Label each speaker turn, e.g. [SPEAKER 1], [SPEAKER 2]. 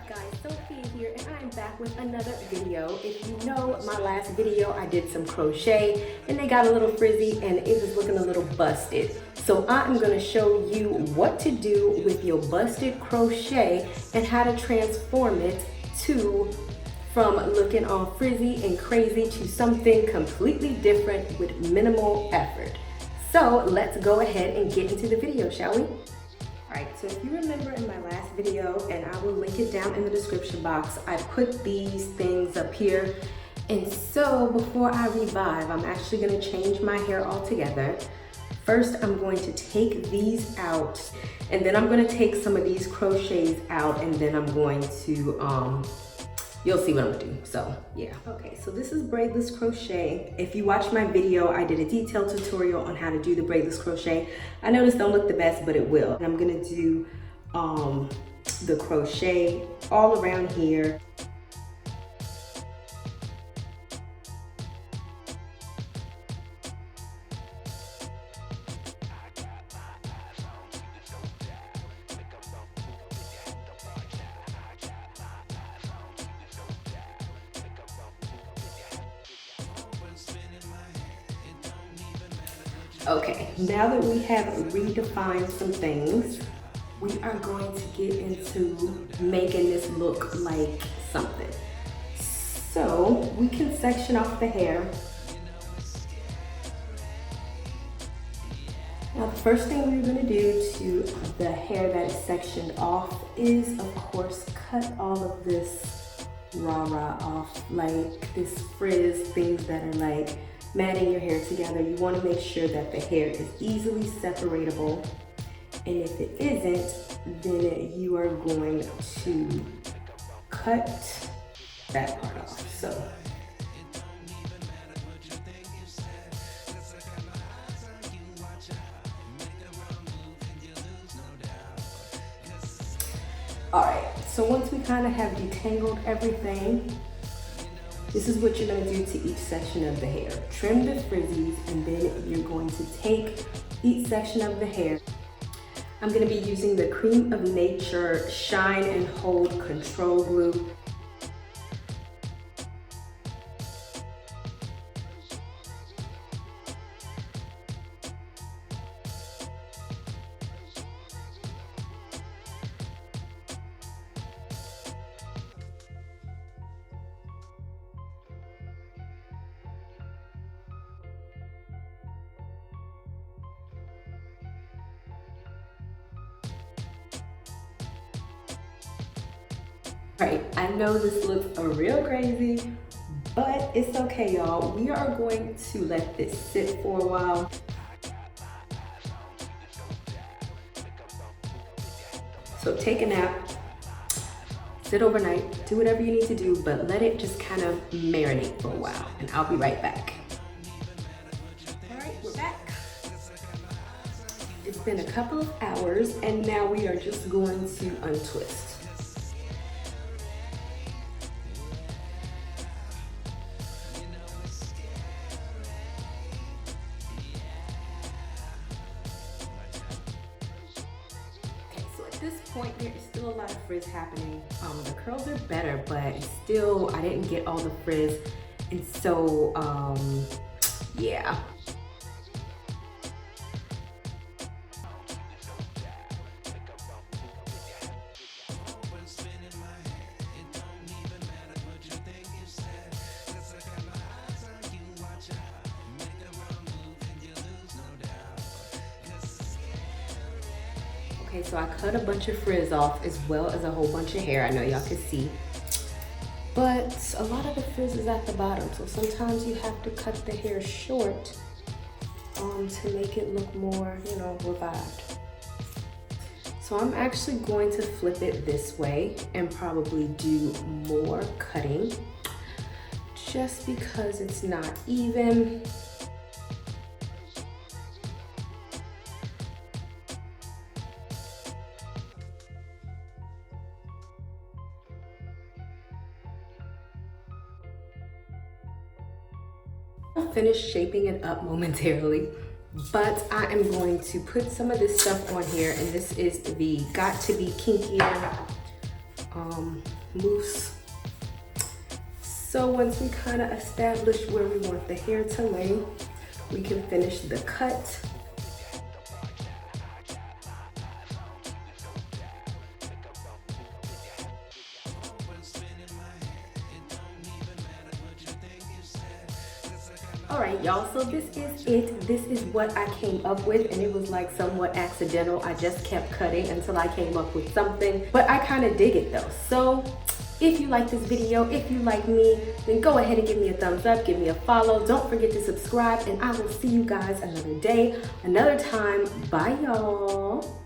[SPEAKER 1] up guys, Sophie here, and I am back with another video. If you know my last video, I did some crochet and they got a little frizzy and it was looking a little busted. So I'm going to show you what to do with your busted crochet and how to transform it from looking all frizzy and crazy to something completely different with minimal effort. So let's go ahead and get into the video, shall we? Alright, so if you remember in my last video, and I will link it down in the description box, I put these things up here. And so before I revive, I'm actually going to change my hair altogether. First, I'm going to take these out, and then I'm going to take some of these crochets out, and then I'm going to, you'll see what I'm gonna do, so yeah. Okay, so this is braidless crochet. If you watch my video, I did a detailed tutorial on how to do the braidless crochet. I know this don't look the best, but it will. And I'm gonna do the crochet all around here. Okay, now that we have redefined some things, we are going to get into making this look like something. So we can section off the hair. Now the first thing we're going to do to the hair that is sectioned off is, of course, cut all of this rah-rah off, like this frizz, things that are like matting your hair together. You want to make sure that the hair is easily separatable, and if it isn't, then you are going to cut that part off. So alright, so once we kind of have detangled everything, this is what you're going to do to each section of the hair. Trim the frizzies, and then you're going to take each section of the hair. I'm going to be using the Cream of Nature Shine and Hold Control Glue. Right, I know this looks real crazy, but it's okay, y'all. We are going to let this sit for a while. So take a nap, sit overnight, do whatever you need to do, but let it just kind of marinate for a while, and I'll be right back. All right, we're back. It's been a couple of hours, and now we are just going to untwist. At this point, there is still a lot of frizz happening. The curls are better, but still, I didn't get all the frizz, and so, yeah. Okay, so I cut a bunch of frizz off as well as a whole bunch of hair. I know y'all can see, but a lot of the frizz is at the bottom, so sometimes you have to cut the hair short to make it look more, you know, revived. So I'm actually going to flip it this way and probably do more cutting just because it's not even. I'll finish shaping it up momentarily, but I am going to put some of this stuff on here, and this is the Got to Be Kinkier mousse. So once we kind of establish where we want the hair to lay, we can finish the cut. Alright y'all, so this is it. This is what I came up with, and it was like somewhat accidental. I just kept cutting until I came up with something, but I kind of dig it though. So if you like this video, if you like me, then go ahead and give me a thumbs up, give me a follow. Don't forget to subscribe, and I will see you guys another day, another time. Bye y'all.